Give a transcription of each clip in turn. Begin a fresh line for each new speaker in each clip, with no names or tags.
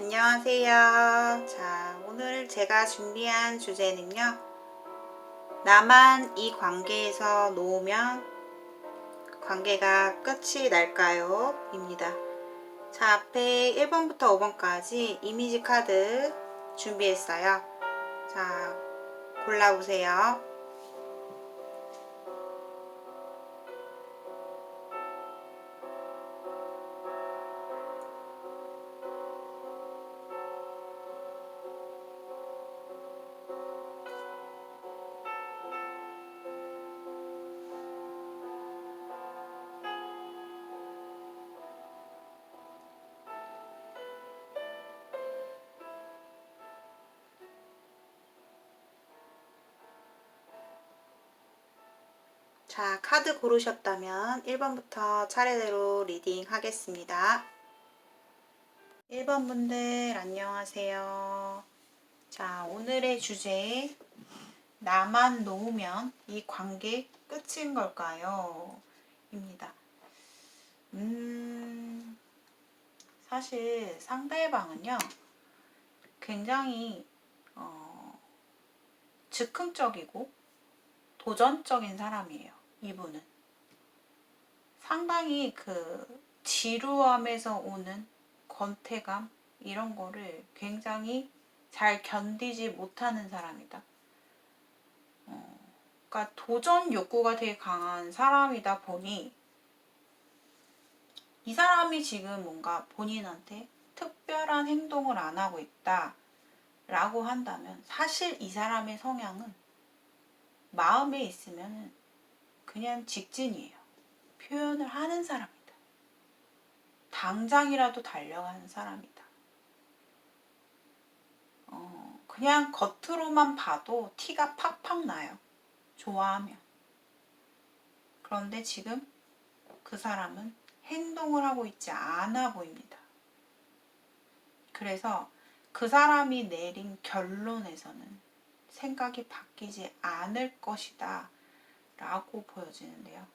안녕하세요. 자, 오늘 제가 준비한 주제는요. 나만 이 관계에서 놓으면 관계가 끝이 날까요? 입니다. 자, 앞에 1번부터 5번까지 이미지 카드 준비했어요. 자, 골라보세요. 자, 카드 고르셨다면 1번부터 차례대로 리딩 하겠습니다. 1번 분들 안녕하세요. 자, 오늘의 주제 나만 놓으면 이 관계 끝인 걸까요? 입니다. 사실 상대방은요 굉장히 즉흥적이고 도전적인 사람이에요. 이분은 상당히 그 지루함에서 오는 권태감 이런 거를 굉장히 잘 견디지 못하는 사람이다. 그러니까 도전 욕구가 되게 강한 사람이다 보니 이 사람이 지금 뭔가 본인한테 특별한 행동을 안 하고 있다 라고 한다면 사실 이 사람의 성향은 마음에 있으면 그냥 직진이에요. 표현을 하는 사람이다. 당장이라도 달려가는 사람이다. 그냥 겉으로만 봐도 티가 팍팍 나요. 좋아하면. 그런데 지금 그 사람은 행동을 하고 있지 않아 보입니다. 그래서 그 사람이 내린 결론에서는 생각이 바뀌지 않을 것이다 라고 보여지는데요.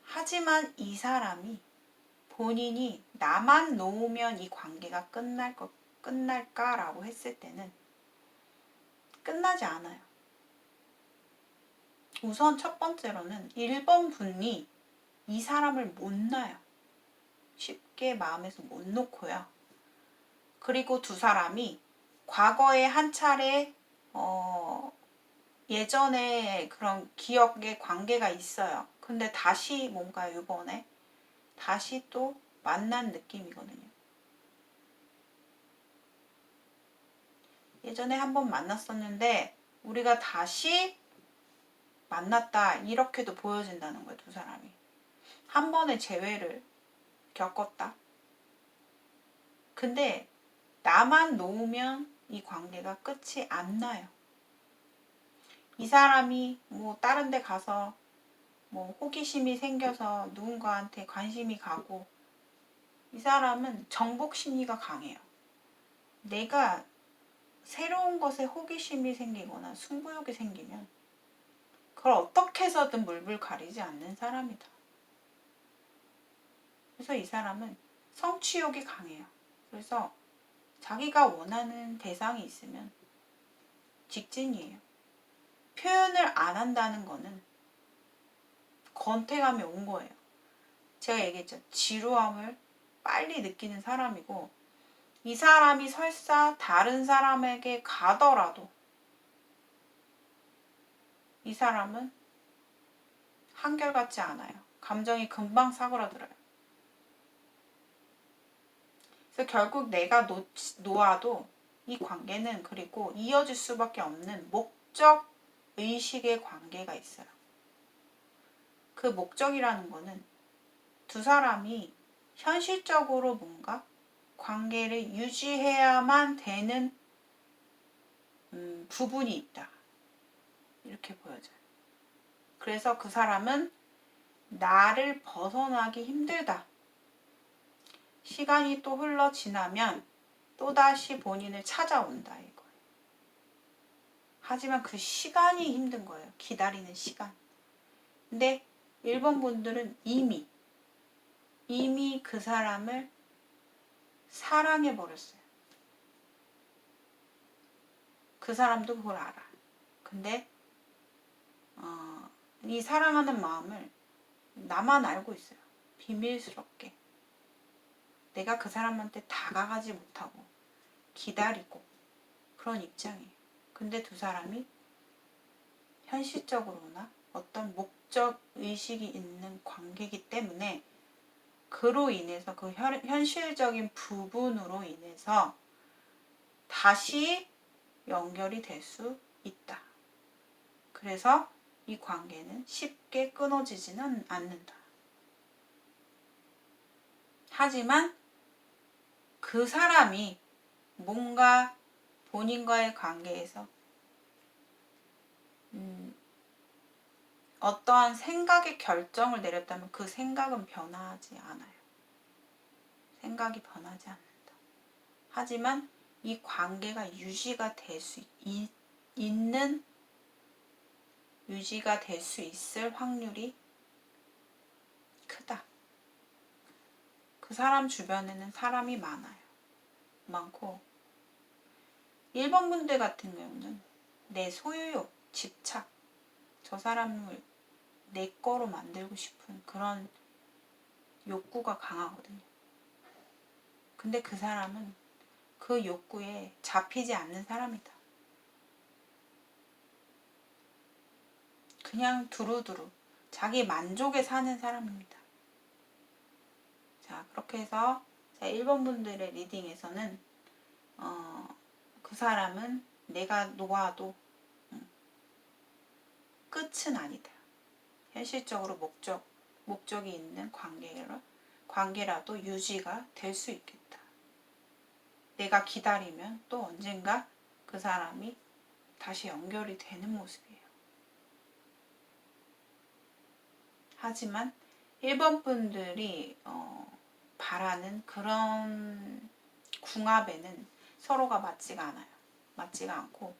하지만 이 사람이 본인이 나만 놓으면 이 관계가 끝날까라고 했을 때는 끝나지 않아요. 우선 첫 번째로는 1번 분이 이 사람을 못 놔요. 쉽게 마음에서 못 놓고요. 그리고 두 사람이 과거에 한 차례 예전에 그런 기억의 관계가 있어요. 근데 다시 뭔가 이번에 다시 또 만난 느낌이거든요. 예전에 한번 만났었는데 우리가 다시 만났다 이렇게도 보여진다는 거예요. 두 사람이 한 번의 재회를 겪었다. 근데 나만 놓으면 이 관계가 끝이 안 나요. 이 사람이 뭐 다른 데 가서 뭐 호기심이 생겨서 누군가한테 관심이 가고 이 사람은 정복 심리가 강해요. 내가 새로운 것에 호기심이 생기거나 승부욕이 생기면 그걸 어떻게 해서든 물불 가리지 않는 사람이다. 그래서 이 사람은 성취욕이 강해요. 그래서 자기가 원하는 대상이 있으면 직진이에요. 표현을 안 한다는 거는 권태감이 온 거예요. 제가 얘기했죠. 지루함을 빨리 느끼는 사람이고 이 사람이 설사 다른 사람에게 가더라도 이 사람은 한결같지 않아요. 감정이 금방 사그라들어요. 그래서 결국 내가 놓아도 이 관계는 그리고 이어질 수밖에 없는 목적 의식의 관계가 있어요. 그 목적이라는 거는 두 사람이 현실적으로 뭔가 관계를 유지해야만 되는 부분이 있다. 이렇게 보여져요. 그래서 그 사람은 나를 벗어나기 힘들다. 시간이 또 흘러 지나면 또다시 본인을 찾아온다 이거예요. 하지만 그 시간이 힘든 거예요. 기다리는 시간. 근데 1번 분들은 이미 이미 그 사람을 사랑해버렸어요. 그 사람도 그걸 알아. 근데 이 사랑하는 마음을 나만 알고 있어요. 비밀스럽게. 내가 그 사람한테 다가가지 못하고 기다리고 그런 입장이에요. 근데 두 사람이 현실적으로나 어떤 목적 의식이 있는 관계이기 때문에 그로 인해서 그 현실적인 부분으로 인해서 다시 연결이 될 수 있다. 그래서 이 관계는 쉽게 끊어지지는 않는다. 하지만 그 사람이 뭔가 본인과의 관계에서 어떠한 생각의 결정을 내렸다면 그 생각은 변하지 않아요. 생각이 변하지 않는다. 하지만 이 관계가 유지가 될 수 있을 확률이 크다. 그 사람 주변에는 사람이 많고 1번 분들 같은 경우는 내 소유욕, 집착, 저 사람을 내 거로 만들고 싶은 그런 욕구가 강하거든요. 근데 그 사람은 그 욕구에 잡히지 않는 사람이다. 그냥 두루두루 자기 만족에 사는 사람입니다. 자, 그렇게 해서 1번 분들의 리딩에서는 그 사람은 내가 놓아도 끝은 아니다. 현실적으로 목적이 있는 관계라도 유지가 될 수 있겠다. 내가 기다리면 또 언젠가 그 사람이 다시 연결이 되는 모습이에요. 하지만 1번 분들이 바라는 그런 궁합에는 서로가 맞지가 않고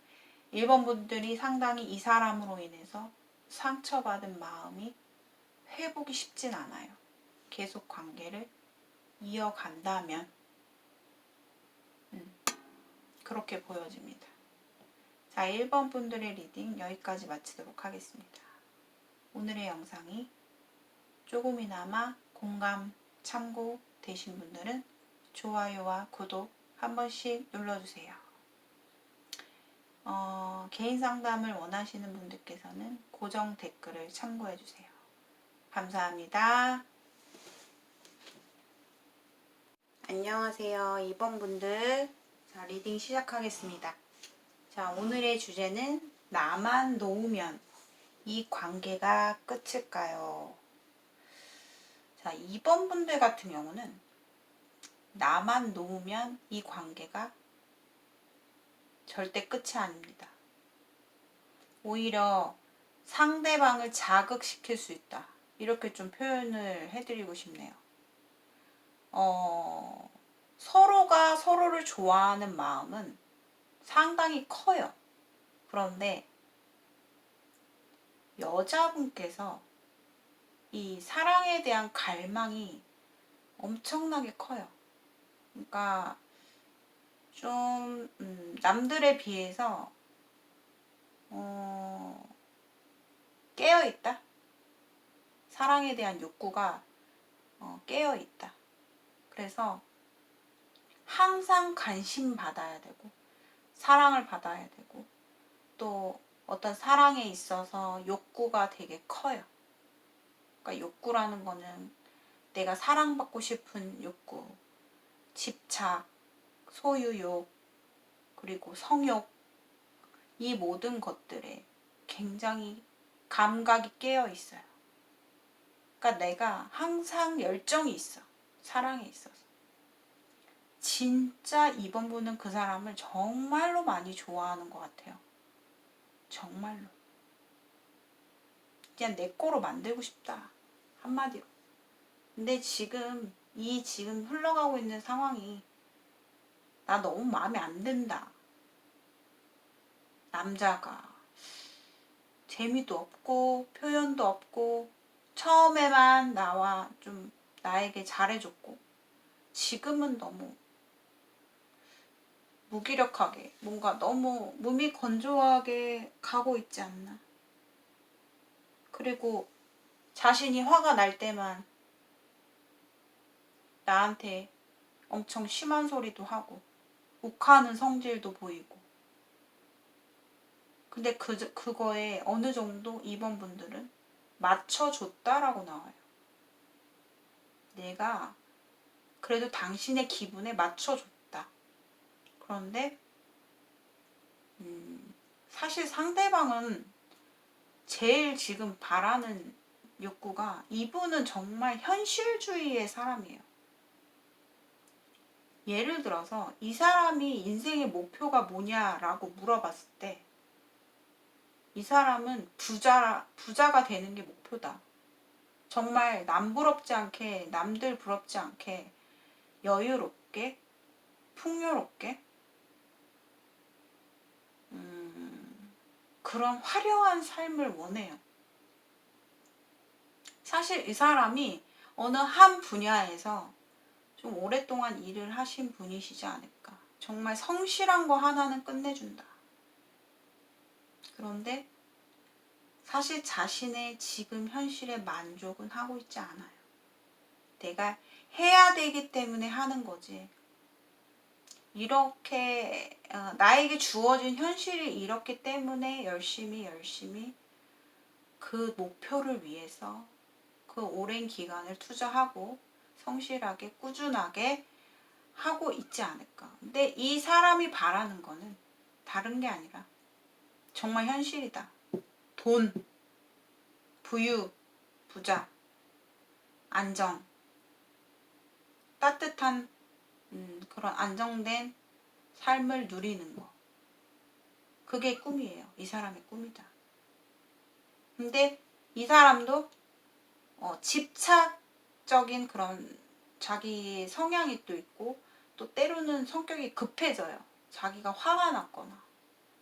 1번 분들이 상당히 이 사람으로 인해서 상처받은 마음이 회복이 쉽진 않아요. 계속 관계를 이어간다면 그렇게 보여집니다. 자, 1번 분들의 리딩 여기까지 마치도록 하겠습니다. 오늘의 영상이 조금이나마 공감, 참고 되신 분들은 좋아요와 구독 한 번씩 눌러주세요. 개인 상담을 원하시는 분들께서는 고정 댓글을 참고해주세요. 감사합니다. 안녕하세요. 2번 분들. 자, 리딩 시작하겠습니다. 자, 오늘의 주제는 나만 놓으면 이 관계가 끝일까요? 자, 2번 분들 같은 경우는 나만 놓으면 이 관계가 절대 끝이 아닙니다. 오히려 상대방을 자극시킬 수 있다. 이렇게 좀 표현을 해드리고 싶네요. 서로가 서로를 좋아하는 마음은 상당히 커요. 그런데 여자분께서 이 사랑에 대한 갈망이 엄청나게 커요. 그러니까 좀 남들에 비해서 깨어있다. 사랑에 대한 욕구가 깨어있다. 그래서 항상 관심 받아야 되고 사랑을 받아야 되고 또 어떤 사랑에 있어서 욕구가 되게 커요. 그러니까 욕구라는 거는 내가 사랑받고 싶은 욕구, 집착, 소유욕, 그리고 성욕, 이 모든 것들에 굉장히 감각이 깨어 있어요. 그러니까 내가 항상 열정이 있어. 사랑에 있어서. 진짜 이번 분은 그 사람을 정말로 많이 좋아하는 것 같아요. 정말로. 그냥 내 거로 만들고 싶다. 한마디로. 근데 지금 흘러가고 있는 상황이 나 너무 마음에 안 든다. 남자가 재미도 없고 표현도 없고 처음에만 나와 좀 나에게 잘해줬고 지금은 너무 무기력하게 뭔가 너무 몸이 건조하게 가고 있지 않나. 그리고 자신이 화가 날 때만 나한테 엄청 심한 소리도 하고 욱하는 성질도 보이고. 근데 그거에 어느 정도 이번 분들은 맞춰줬다라고 나와요. 내가 그래도 당신의 기분에 맞춰줬다. 그런데 사실 상대방은 제일 지금 바라는 욕구가, 이분은 정말 현실주의의 사람이에요. 예를 들어서 이 사람이 인생의 목표가 뭐냐라고 물어봤을 때 이 사람은 부자가 되는 게 목표다. 정말 남 부럽지 않게, 남들 부럽지 않게 여유롭게 풍요롭게 그런 화려한 삶을 원해요. 사실 이 사람이 어느 한 분야에서 좀 오랫동안 일을 하신 분이시지 않을까. 정말 성실한 거 하나는 끝내준다. 그런데 사실 자신의 지금 현실에 만족은 하고 있지 않아요. 내가 해야 되기 때문에 하는 거지. 이렇게 나에게 주어진 현실이 이렇기 때문에 열심히 그 목표를 위해서 그 오랜 기간을 투자하고 성실하게 꾸준하게 하고 있지 않을까. 근데 이 사람이 바라는 거는 다른 게 아니라 정말 현실이다. 돈, 부유, 부자, 안정, 따뜻한 그런 안정된 삶을 누리는 거. 그게 꿈이에요. 이 사람의 꿈이다. 근데 이 사람도 집착적인 그런 자기 성향이 또 있고, 또 때로는 성격이 급해져요. 자기가 화가 났거나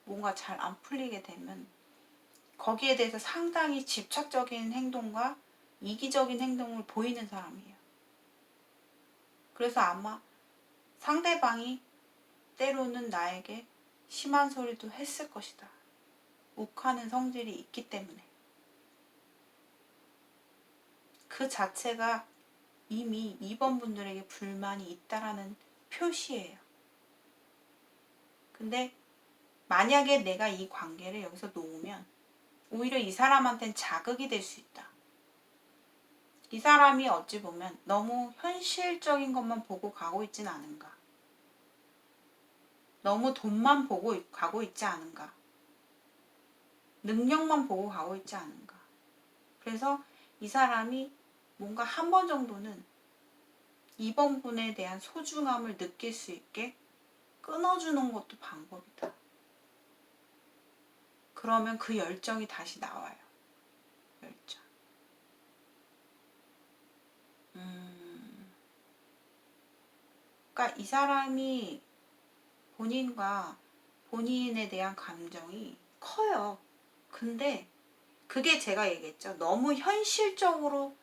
뭔가 잘 안 풀리게 되면 거기에 대해서 상당히 집착적인 행동과 이기적인 행동을 보이는 사람이에요. 그래서 아마 상대방이 때로는 나에게 심한 소리도 했을 것이다. 욱하는 성질이 있기 때문에. 그 자체가 이미 2번 분들에게 불만이 있다라는 표시예요. 근데 만약에 내가 이 관계를 여기서 놓으면 오히려 이 사람한테는 자극이 될 수 있다. 이 사람이 어찌 보면 너무 현실적인 것만 보고 가고 있진 않은가. 너무 돈만 보고 가고 있지 않은가. 능력만 보고 가고 있지 않은가. 그래서 이 사람이 뭔가 한 번 정도는 이번 분에 대한 소중함을 느낄 수 있게 끊어주는 것도 방법이다. 그러면 그 열정이 다시 나와요. 열정. 그러니까 이 사람이 본인과 본인에 대한 감정이 커요. 근데 그게 제가 얘기했죠. 너무 현실적으로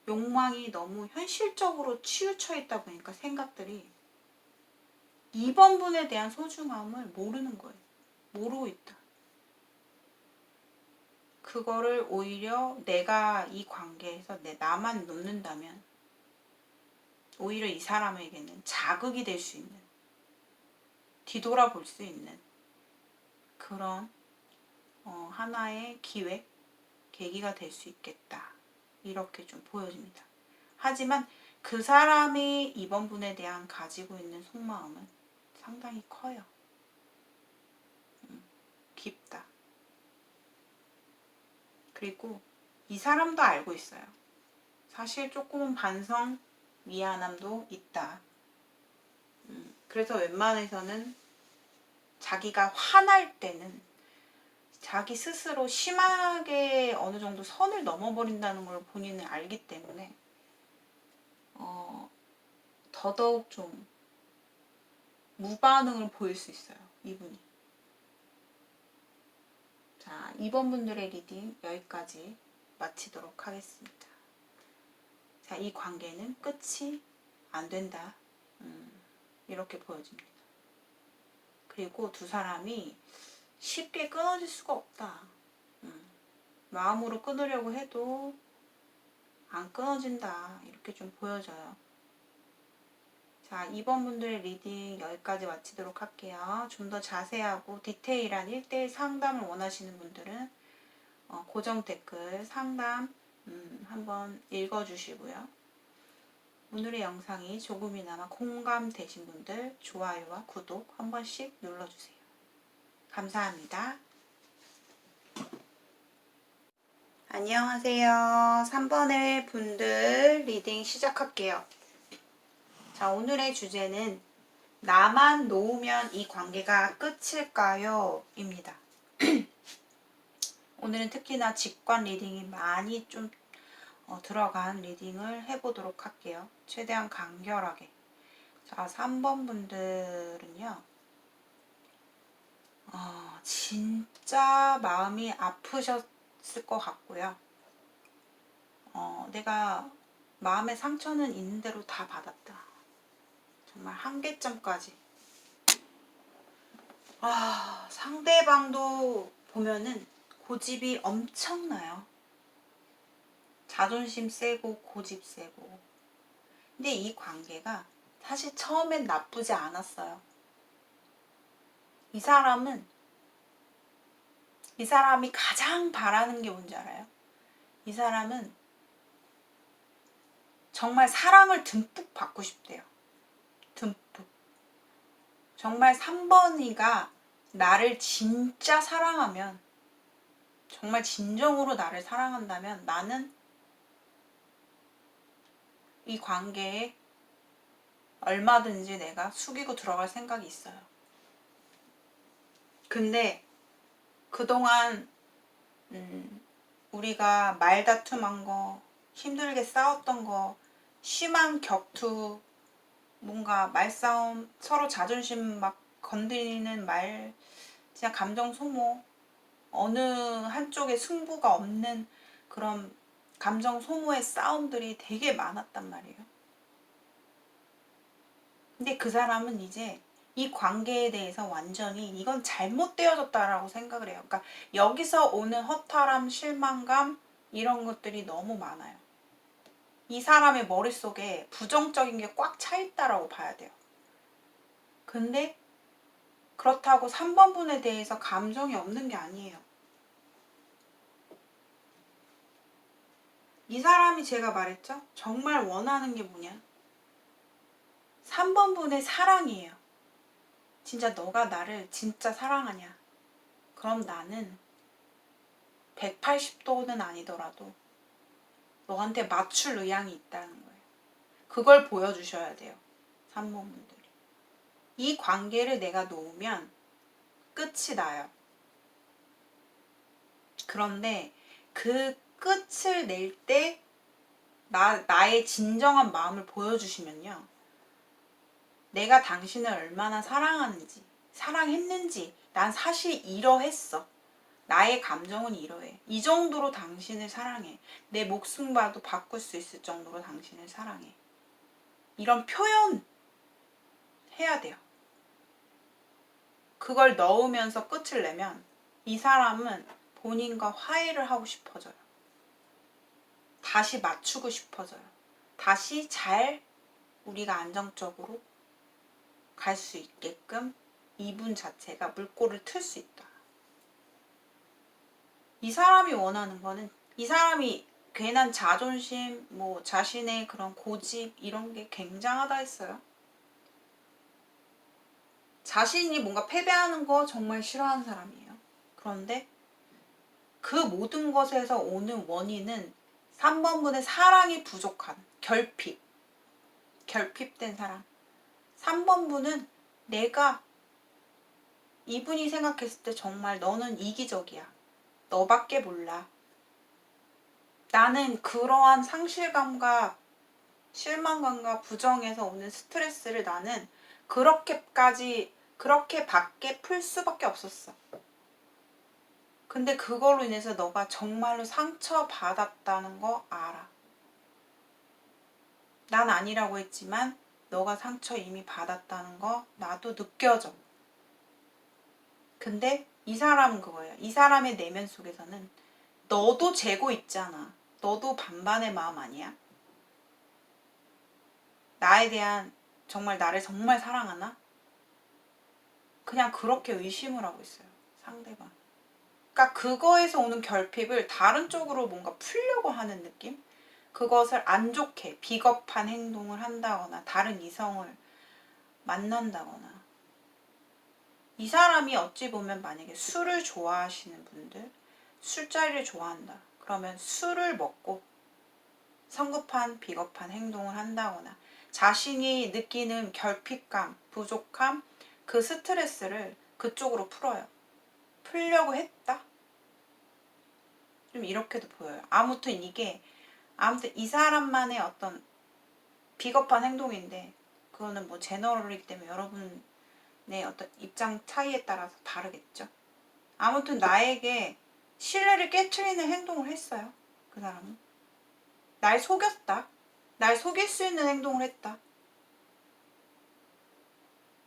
욕망이 너무 현실적으로 치우쳐 있다 보니까 생각들이 2번 분에 대한 소중함을 모르는 거예요. 모르고 있다. 그거를 오히려 내가 이 관계에서 나만 놓는다면 오히려 이 사람에게는 자극이 될 수 있는, 뒤돌아볼 수 있는 그런 하나의 기회, 계기가 될 수 있겠다. 이렇게 좀 보여집니다. 하지만 그 사람이 이번 분에 대한 가지고 있는 속마음은 상당히 커요. 깊다. 그리고 이 사람도 알고 있어요. 사실 조금은 반성, 미안함도 있다. 그래서 웬만해서는 자기가 화날 때는 자기 스스로 심하게 어느 정도 선을 넘어버린다는 걸 본인은 알기 때문에 더더욱 좀 무반응을 보일 수 있어요. 이분이. 자, 2번 분들의 리딩 여기까지 마치도록 하겠습니다. 자, 이 관계는 끝이 안 된다. 이렇게 보여집니다. 그리고 두 사람이 쉽게 끊어질 수가 없다. 마음으로 끊으려고 해도 안 끊어진다. 이렇게 좀 보여져요. 자, 2번 분들의 리딩 여기까지 마치도록 할게요. 좀 더 자세하고 디테일한 1대1 상담을 원하시는 분들은 고정 댓글 상담 한번 읽어주시고요. 오늘의 영상이 조금이나마 공감되신 분들 좋아요와 구독 한 번씩 눌러주세요. 감사합니다. 안녕하세요. 3번의 분들 리딩 시작할게요. 자, 오늘의 주제는 나만 놓으면 이 관계가 끝일까요? 입니다. 오늘은 특히나 직관 리딩이 많이 좀 들어간 리딩을 해보도록 할게요. 최대한 간결하게. 자, 3번 분들은요. 진짜 마음이 아프셨을 것 같고요. 내가 마음의 상처는 있는 대로 다 받았다. 정말 한계점까지. 상대방도 보면은 고집이 엄청나요. 자존심 세고 고집 세고. 근데 이 관계가 사실 처음엔 나쁘지 않았어요. 이 사람이 가장 바라는 게 뭔지 알아요? 이 사람은 정말 사랑을 듬뿍 받고 싶대요. 듬뿍. 정말 3번이가 나를 진짜 사랑하면, 정말 진정으로 나를 사랑한다면 나는 이 관계에 얼마든지 내가 숙이고 들어갈 생각이 있어요. 근데 그동안 우리가 말다툼한 거, 힘들게 싸웠던 거, 심한 격투, 뭔가 말싸움, 서로 자존심 막 건드리는 말, 진짜 감정 소모, 어느 한쪽에 승부가 없는 그런 감정 소모의 싸움들이 되게 많았단 말이에요. 근데 그 사람은 이제 이 관계에 대해서 완전히 이건 잘못되어졌다라고 생각을 해요. 그러니까 여기서 오는 허탈함, 실망감 이런 것들이 너무 많아요. 이 사람의 머릿속에 부정적인 게 꽉 차 있다라고 봐야 돼요. 근데 그렇다고 3번 분에 대해서 감정이 없는 게 아니에요. 이 사람이 제가 말했죠? 정말 원하는 게 뭐냐? 3번 분의 사랑이에요. 진짜 너가 나를 진짜 사랑하냐? 그럼 나는 180도는 아니더라도 너한테 맞출 의향이 있다는 거예요. 그걸 보여주셔야 돼요. 3번 분들이. 이 관계를 내가 놓으면 끝이 나요. 그런데 그 끝을 낼 때 나의 진정한 마음을 보여주시면요. 내가 당신을 얼마나 사랑하는지, 사랑했는지, 난 사실 이러했어. 나의 감정은 이러해. 이 정도로 당신을 사랑해. 내 목숨과도 바꿀 수 있을 정도로 당신을 사랑해. 이런 표현 해야 돼요. 그걸 넣으면서 끝을 내면 이 사람은 본인과 화해를 하고 싶어져요. 다시 맞추고 싶어져요. 다시 잘 우리가 안정적으로 갈 수 있게끔 이분 자체가 물꼬를 틀 수 있다. 이 사람이 원하는 거는 이 사람이 괜한 자존심, 뭐 자신의 그런 고집 이런 게 굉장하다 했어요. 자신이 뭔가 패배하는 거 정말 싫어하는 사람이에요. 그런데 그 모든 것에서 오는 원인은 3번 분의 사랑이 부족한 결핍된 사랑. 3번 분은 내가 이분이 생각했을 때 정말 너는 이기적이야. 너밖에 몰라. 나는 그러한 상실감과 실망감과 부정에서 오는 스트레스를 나는 그렇게밖에 풀 수밖에 없었어. 근데 그걸로 인해서 너가 정말로 상처받았다는 거 알아. 난 아니라고 했지만 너가 상처 이미 받았다는 거 나도 느껴져. 근데 이 사람은 그거예요. 이 사람의 내면 속에서는 너도 재고 있잖아. 너도 반반의 마음 아니야? 나에 대한 정말 나를 정말 사랑하나? 그냥 그렇게 의심을 하고 있어요. 상대방. 그러니까 그거에서 오는 결핍을 다른 쪽으로 뭔가 풀려고 하는 느낌? 그것을 안 좋게 비겁한 행동을 한다거나 다른 이성을 만난다거나. 이 사람이 어찌 보면 만약에 술을 좋아하시는 분들, 술자리를 좋아한다. 그러면 술을 먹고 성급한 비겁한 행동을 한다거나 자신이 느끼는 결핍감, 부족함, 그 스트레스를 그쪽으로 풀어요. 풀려고 했다? 좀 이렇게도 보여요. 아무튼 이 사람만의 어떤 비겁한 행동인데 그거는 뭐 제너럴이기 때문에 여러분의 어떤 입장 차이에 따라서 다르겠죠. 아무튼 나에게 신뢰를 깨트리는 행동을 했어요. 그 사람은. 날 속였다. 날 속일 수 있는 행동을 했다.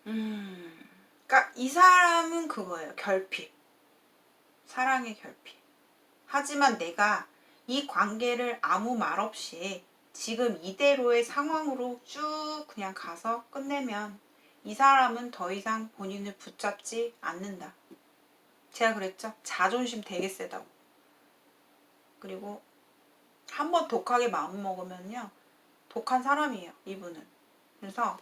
그러니까 이 사람은 그거예요. 결핍. 사랑의 결핍. 하지만 내가 이 관계를 아무 말 없이 지금 이대로의 상황으로 쭉 그냥 가서 끝내면 이 사람은 더 이상 본인을 붙잡지 않는다. 제가 그랬죠? 자존심 되게 세다고. 그리고 한번 독하게 마음먹으면요. 독한 사람이에요. 이분은. 그래서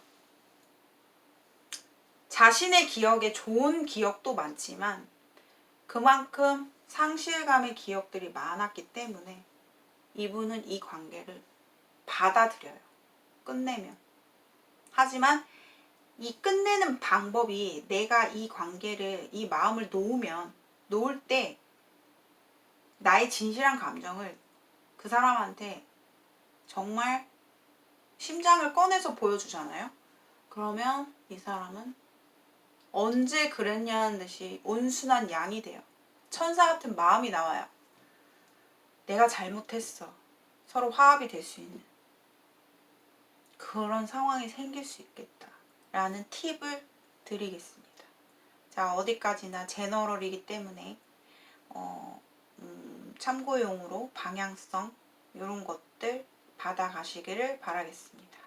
자신의 기억에 좋은 기억도 많지만 그만큼 상실감의 기억들이 많았기 때문에 이분은 이 관계를 받아들여요. 끝내면. 하지만 이 끝내는 방법이 내가 이 관계를, 이 마음을 놓을 때 나의 진실한 감정을 그 사람한테 정말 심장을 꺼내서 보여주잖아요. 그러면 이 사람은 언제 그랬냐는 듯이 온순한 양이 돼요. 천사 같은 마음이 나와요. 내가 잘못했어. 서로 화합이 될 수 있는 그런 상황이 생길 수 있겠다 라는 팁을 드리겠습니다. 자, 어디까지나 제너럴이기 때문에 참고용으로 방향성 이런 것들 받아가시기를 바라겠습니다.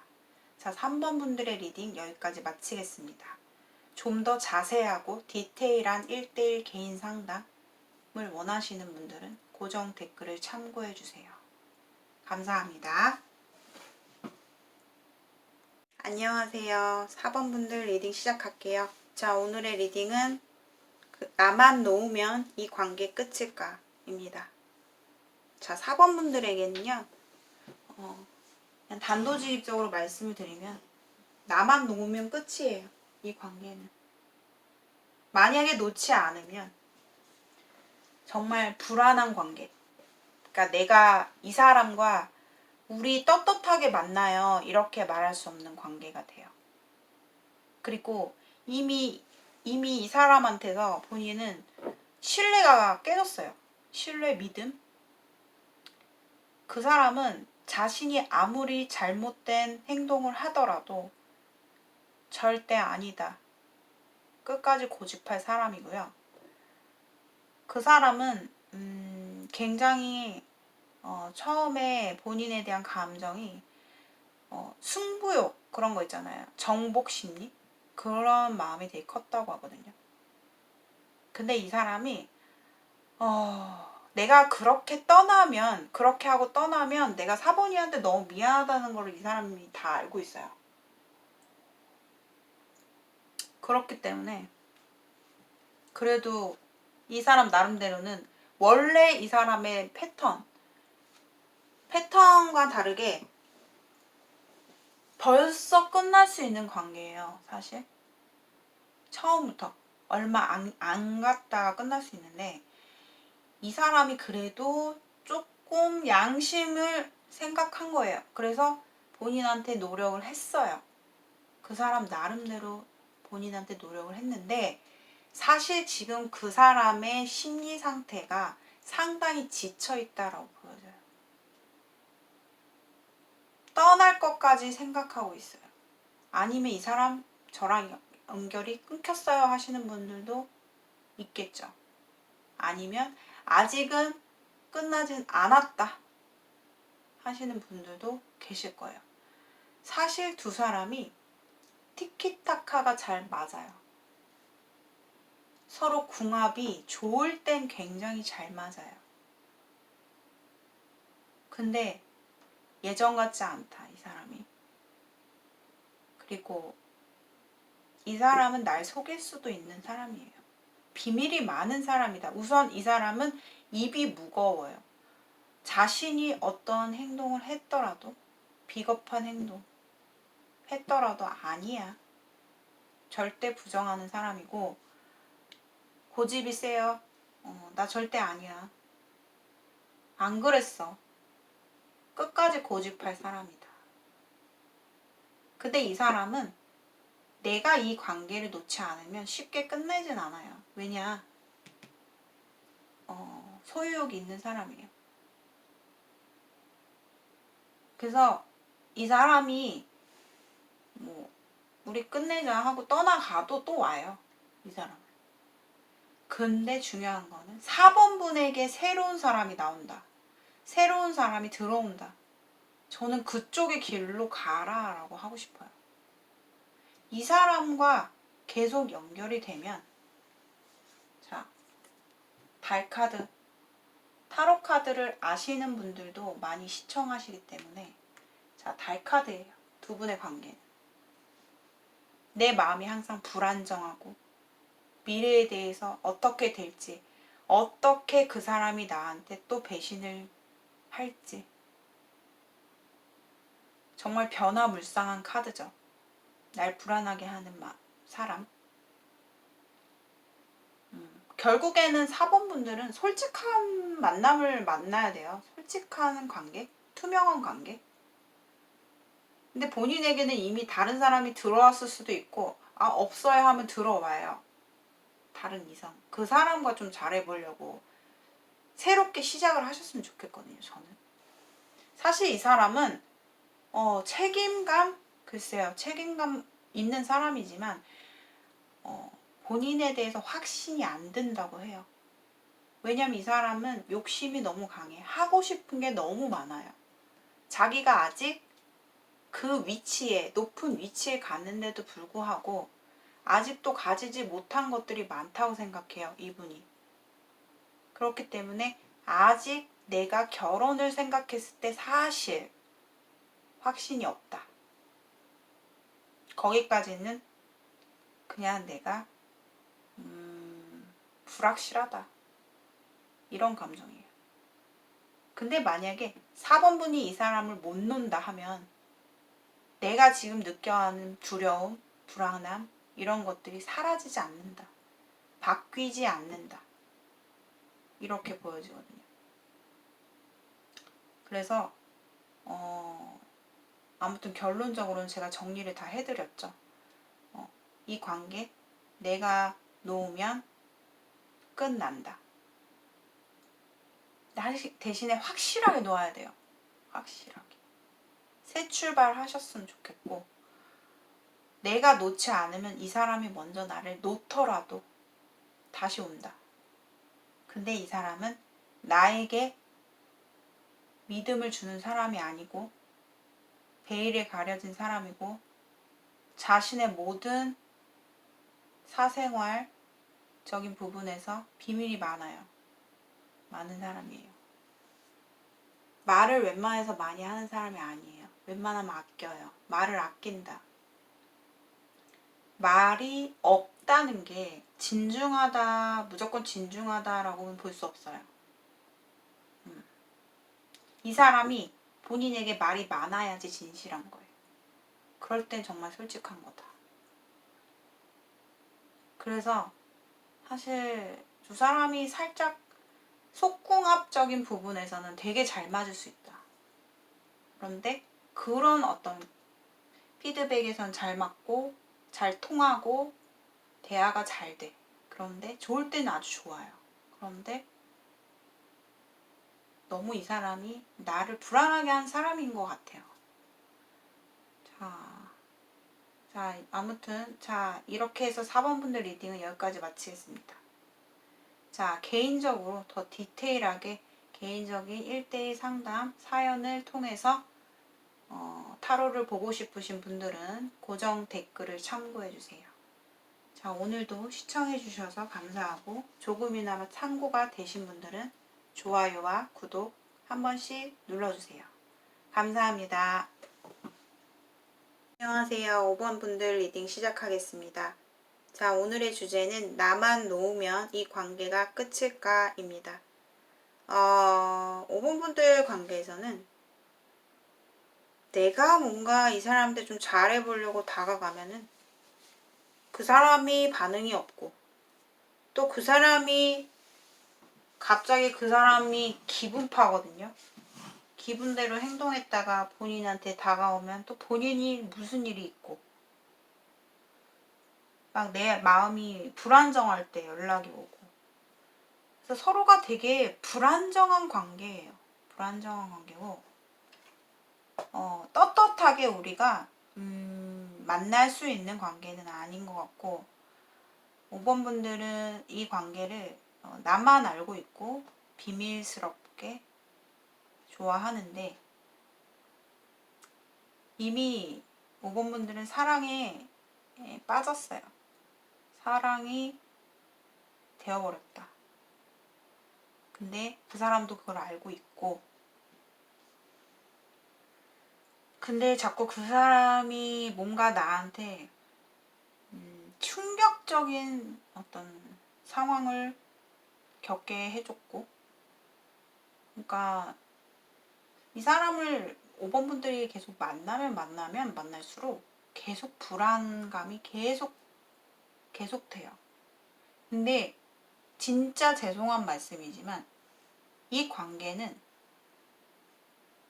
자, 3번 분들의 리딩 여기까지 마치겠습니다. 좀 더 자세하고 디테일한 1대1 개인 상담을 원하시는 분들은 고정 댓글을 참고해주세요. 감사합니다. 안녕하세요. 4번 분들 리딩 시작할게요. 자, 오늘의 리딩은 나만 놓으면 이 관계 끝일까? 입니다. 자, 4번 분들에게는요. 그냥 단도직입적으로 말씀을 드리면 나만 놓으면 끝이에요. 이 관계는. 만약에 놓지 않으면 정말 불안한 관계. 그러니까 내가 이 사람과 우리 떳떳하게 만나요. 이렇게 말할 수 없는 관계가 돼요. 그리고 이미 이 사람한테서 본인은 신뢰가 깨졌어요. 신뢰, 믿음. 그 사람은 자신이 아무리 잘못된 행동을 하더라도 절대 아니다. 끝까지 고집할 사람이고요. 그 사람은 굉장히 처음에 본인에 대한 감정이 승부욕 그런 거 있잖아요. 정복 심리 그런 마음이 되게 컸다고 하거든요. 근데 이 사람이 내가 그렇게 하고 떠나면 내가 사본이한테 너무 미안하다는 걸 이 사람이 다 알고 있어요. 그렇기 때문에 그래도 이 사람 나름대로는 원래 이 사람의 패턴과 다르게 벌써 끝날 수 있는 관계예요. 사실 처음부터 얼마 안 갔다가 끝날 수 있는데 이 사람이 그래도 조금 양심을 생각한 거예요. 그래서 본인한테 노력을 했어요. 그 사람 나름대로 본인한테 노력을 했는데 사실 지금 그 사람의 심리 상태가 상당히 지쳐 있다라고 보여져요. 떠날 것 것까지 생각하고 있어요. 아니면 이 사람 저랑 연결이 끊겼어요 하시는 분들도 있겠죠. 아니면 아직은 끝나진 않았다 하시는 분들도 계실 거예요. 사실 두 사람이 티키타카가 잘 맞아요. 서로 궁합이 좋을 땐 굉장히 잘 맞아요. 근데 예전 같지 않다, 이 사람이. 그리고 이 사람은 날 속일 수도 있는 사람이에요. 비밀이 많은 사람이다. 우선 이 사람은 입이 무거워요. 자신이 어떤 행동을 했더라도, 비겁한 행동 했더라도 아니야. 절대 부정하는 사람이고, 고집이 세요. 나 절대 아니야. 안 그랬어. 끝까지 고집할 사람이다. 근데 이 사람은 내가 이 관계를 놓지 않으면 쉽게 끝내진 않아요. 왜냐? 소유욕이 있는 사람이에요. 그래서 이 사람이 뭐 우리 끝내자 하고 떠나가도 또 와요. 이 사람은. 근데 중요한 거는 4번 분에게 새로운 사람이 나온다. 새로운 사람이 들어온다. 저는 그쪽의 길로 가라라고 하고 싶어요. 이 사람과 계속 연결이 되면, 자, 달카드, 타로 카드를 아시는 분들도 많이 시청하시기 때문에, 자, 달카드예요. 두 분의 관계는. 내 마음이 항상 불안정하고 미래에 대해서 어떻게 될지, 어떻게 그 사람이 나한테 또 배신을 할지, 정말 변화무쌍한 카드죠. 날 불안하게 하는 사람. 결국에는 4번 분들은 솔직한 만남을 만나야 돼요. 솔직한 관계, 투명한 관계. 근데 본인에게는 이미 다른 사람이 들어왔을 수도 있고, 없어요 하면 들어와요. 다른 이성. 그 사람과 좀 잘해보려고 새롭게 시작을 하셨으면 좋겠거든요, 저는. 사실 이 사람은 책임감, 글쎄요, 책임감 있는 사람이지만 본인에 대해서 확신이 안 든다고 해요. 왜냐면 이 사람은 욕심이 너무 강해. 하고 싶은 게 너무 많아요. 자기가 아직 그 위치에, 높은 위치에 갔는데도 불구하고 아직도 가지지 못한 것들이 많다고 생각해요, 이분이. 그렇기 때문에 아직 내가 결혼을 생각했을 때 사실 확신이 없다. 거기까지는 그냥 내가 불확실하다. 이런 감정이에요. 근데 만약에 4번 분이 이 사람을 못 논다 하면 내가 지금 느껴하는 두려움, 불안함 이런 것들이 사라지지 않는다. 바뀌지 않는다. 이렇게 보여지거든요. 그래서 아무튼 결론적으로는 제가 정리를 다 해드렸죠. 이 관계 내가 놓으면 끝난다. 대신에 확실하게 놓아야 돼요. 확실하게. 새 출발 하셨으면 좋겠고, 내가 놓지 않으면 이 사람이 먼저 나를 놓더라도 다시 온다. 근데 이 사람은 나에게 믿음을 주는 사람이 아니고 베일에 가려진 사람이고 자신의 모든 사생활적인 부분에서 비밀이 많아요. 많은 사람이에요. 말을 웬만해서 많이 하는 사람이 아니에요. 웬만하면 아껴요. 말을 아낀다. 말이 없다는 게 진중하다, 무조건 진중하다라고는 볼 수 없어요. 이 사람이 본인에게 말이 많아야지 진실한 거예요. 그럴 땐 정말 솔직한 거다. 그래서 사실 두 사람이 살짝 속궁합적인 부분에서는 되게 잘 맞을 수 있다. 그런데 그런 어떤 피드백에선 잘 맞고 잘 통하고 대화가 잘 돼. 그런데 좋을 때는 아주 좋아요. 그런데 너무 이 사람이 나를 불안하게 한 사람인 것 같아요. 자, 아무튼 자, 이렇게 해서 4번 분들 리딩은 여기까지 마치겠습니다. 자, 개인적으로 더 디테일하게 개인적인 1대1 상담 사연을 통해서 타로를 보고 싶으신 분들은 고정 댓글을 참고해 주세요. 자, 오늘도 시청해 주셔서 감사하고 조금이나마 참고가 되신 분들은 좋아요와 구독 한 번씩 눌러주세요. 감사합니다. 안녕하세요. 5번 분들 리딩 시작하겠습니다. 자, 오늘의 주제는 나만 놓으면 이 관계가 끝일까? 입니다. 5번 분들 관계에서는 내가 뭔가 이 사람한테 좀 잘해보려고 다가가면은 그 사람이 반응이 없고 또 그 사람이 갑자기 그 사람이 기분파거든요. 기분대로 행동했다가 본인한테 다가오면 또 본인이 무슨 일이 있고 막 내 마음이 불안정할 때 연락이 오고 그래서 서로가 되게 불안정한 관계예요. 불안정한 관계고 떳떳하게 우리가 만날 수 있는 관계는 아닌 것 같고 5번 분들은 이 관계를 나만 알고 있고 비밀스럽게 좋아하는데 이미 5번 분들은 사랑에 빠졌어요. 사랑이 되어버렸다. 근데 그 사람도 그걸 알고 있고 근데 자꾸 그 사람이 뭔가 나한테 충격적인 어떤 상황을 겪게 해줬고 그러니까 이 사람을 5번 분들이 계속 만나면 만날수록 계속 불안감이 계속 돼요. 근데 진짜 죄송한 말씀이지만 이 관계는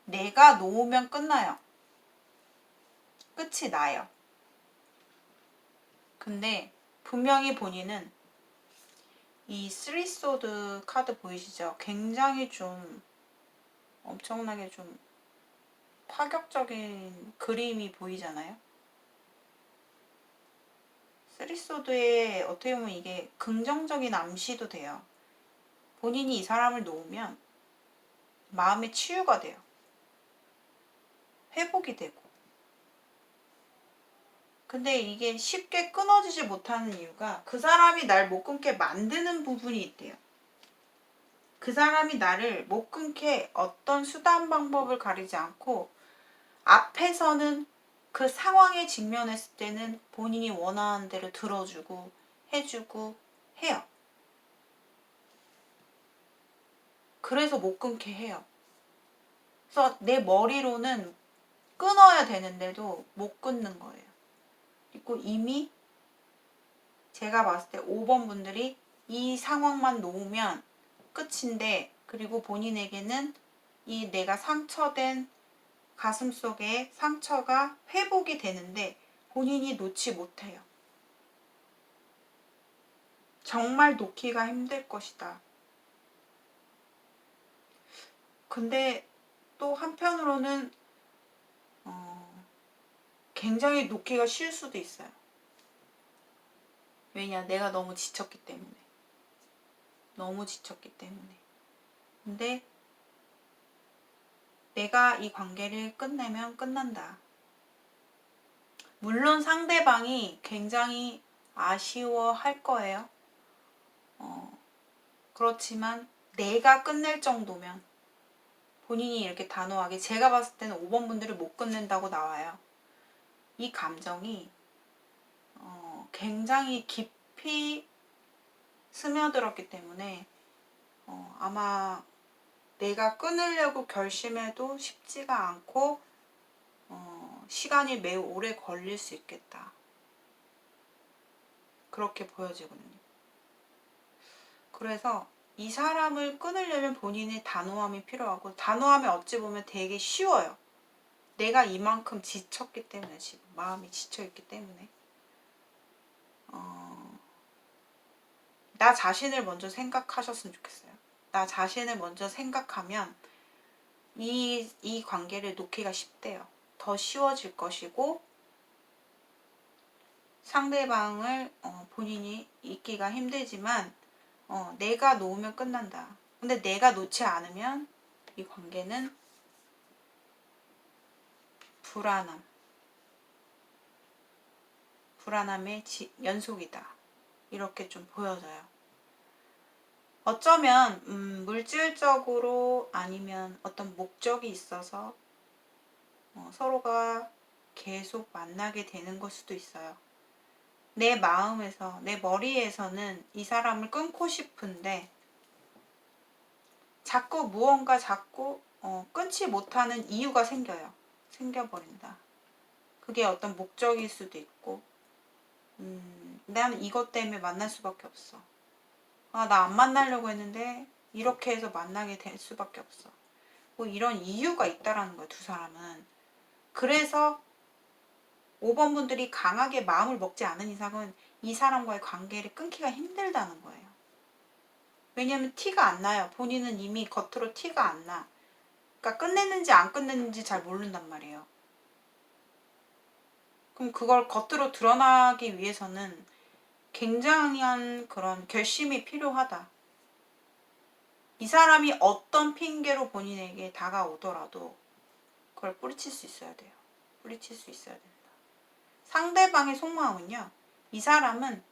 내가 놓으면 끝나요. 끝이 나요. 근데 분명히 본인은 이 3소드 카드 보이시죠? 굉장히 좀 엄청나게 좀 파격적인 그림이 보이잖아요. 3소드에 어떻게 보면 이게 긍정적인 암시도 돼요. 본인이 이 사람을 놓으면 마음의 치유가 돼요. 회복이 되고. 근데 이게 쉽게 끊어지지 못하는 이유가 그 사람이 날 못 끊게 만드는 부분이 있대요. 그 사람이 나를 못 끊게 어떤 수단 방법을 가리지 않고 앞에서는 그 상황에 직면했을 때는 본인이 원하는 대로 들어주고 해주고 해요. 그래서 못 끊게 해요. 그래서 내 머리로는 끊어야 되는데도 못 끊는 거예요. 그리고 이미 제가 봤을 때 5번 분들이 이 상황만 놓으면 끝인데 그리고 본인에게는 이 내가 상처된 가슴 속에 상처가 회복이 되는데 본인이 놓지 못해요. 정말 놓기가 힘들 것이다. 근데 또 한편으로는 굉장히 놓기가 쉬울 수도 있어요. 왜냐? 내가 너무 지쳤기 때문에. 근데 내가 이 관계를 끝내면 끝난다. 물론 상대방이 굉장히 아쉬워할 거예요. 그렇지만 내가 끝낼 정도면 본인이 이렇게 단호하게 제가 봤을 때는 5번 분들을 못 끝낸다고 나와요. 이 감정이 굉장히 깊이 스며들었기 때문에 아마 내가 끊으려고 결심해도 쉽지가 않고 시간이 매우 오래 걸릴 수 있겠다. 그렇게 보여지거든요. 그래서 이 사람을 끊으려면 본인의 단호함이 필요하고 단호함이 어찌 보면 되게 쉬워요. 내가 이만큼 지쳤기 때문에 지금 마음이 지쳐있기 때문에 나 자신을 먼저 생각하셨으면 좋겠어요. 나 자신을 먼저 생각하면 이 관계를 놓기가 쉽대요. 더 쉬워질 것이고 상대방을 본인이 잊기가 힘들지만 내가 놓으면 끝난다. 근데 내가 놓지 않으면 이 관계는 불안함의 연속이다. 이렇게 좀 보여져요. 어쩌면 물질적으로 아니면 어떤 목적이 있어서 서로가 계속 만나게 되는 걸 수도 있어요. 내 마음에서, 내 머리에서는 이 사람을 끊고 싶은데 자꾸 끊지 못하는 이유가 생겨버린다. 그게 어떤 목적일 수도 있고 나는 이것 때문에 만날 수밖에 없어. 나 안 만나려고 했는데 이렇게 해서 만나게 될 수밖에 없어. 뭐 이런 이유가 있다라는 거야, 두 사람은. 그래서 5번 분들이 강하게 마음을 먹지 않은 이상은 이 사람과의 관계를 끊기가 힘들다는 거예요. 왜냐면 티가 안 나요. 본인은 이미 겉으로 티가 안 나. 그러니까 끝냈는지 안 끝냈는지 잘 모른단 말이에요. 그럼 그걸 겉으로 드러나기 위해서는 굉장한 그런 결심이 필요하다. 이 사람이 어떤 핑계로 본인에게 다가오더라도 그걸 뿌리칠 수 있어야 돼요. 뿌리칠 수 있어야 된다. 상대방의 속마음은요. 이 사람은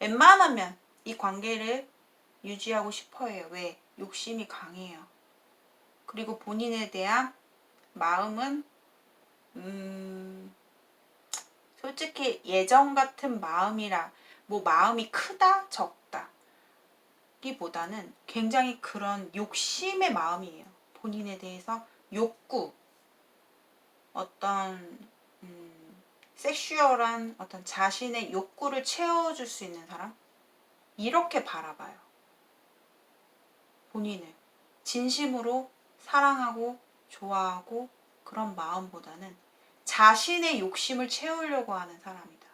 웬만하면 이 관계를 유지하고 싶어 해요. 왜? 욕심이 강해요. 그리고 본인에 대한 마음은 솔직히 예전 같은 마음이라 뭐 마음이 크다 적다 기보다는 굉장히 그런 욕심의 마음이에요. 본인에 대해서 욕구, 어떤 섹슈얼한 어떤 자신의 욕구를 채워줄 수 있는 사람, 이렇게 바라봐요. 본인을 진심으로 사랑하고 좋아하고 그런 마음보다는 자신의 욕심을 채우려고 하는 사람이다.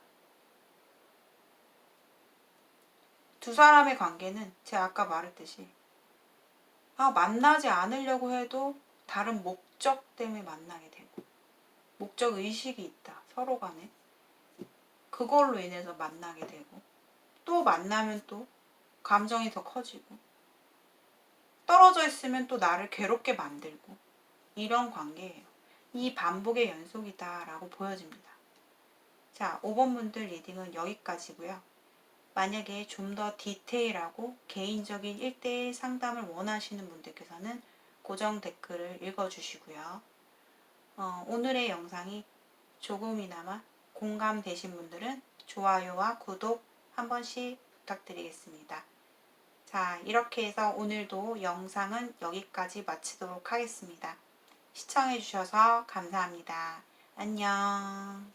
두 사람의 관계는 제가 아까 말했듯이 만나지 않으려고 해도 다른 목적 때문에 만나게 되고 목적 의식이 있다. 서로 간에. 그걸로 인해서 만나게 되고 또 만나면 또 감정이 더 커지고 떨어져 있으면 또 나를 괴롭게 만들고 이런 관계예요. 이 반복의 연속이다라고 보여집니다. 자, 5번 분들 리딩은 여기까지고요. 만약에 좀 더 디테일하고 개인적인 1대1 상담을 원하시는 분들께서는 고정 댓글을 읽어주시고요. 오늘의 영상이 조금이나마 공감되신 분들은 좋아요와 구독 한 번씩 부탁드리겠습니다. 자, 이렇게 해서 오늘도 영상은 여기까지 마치도록 하겠습니다. 시청해주셔서 감사합니다. 안녕.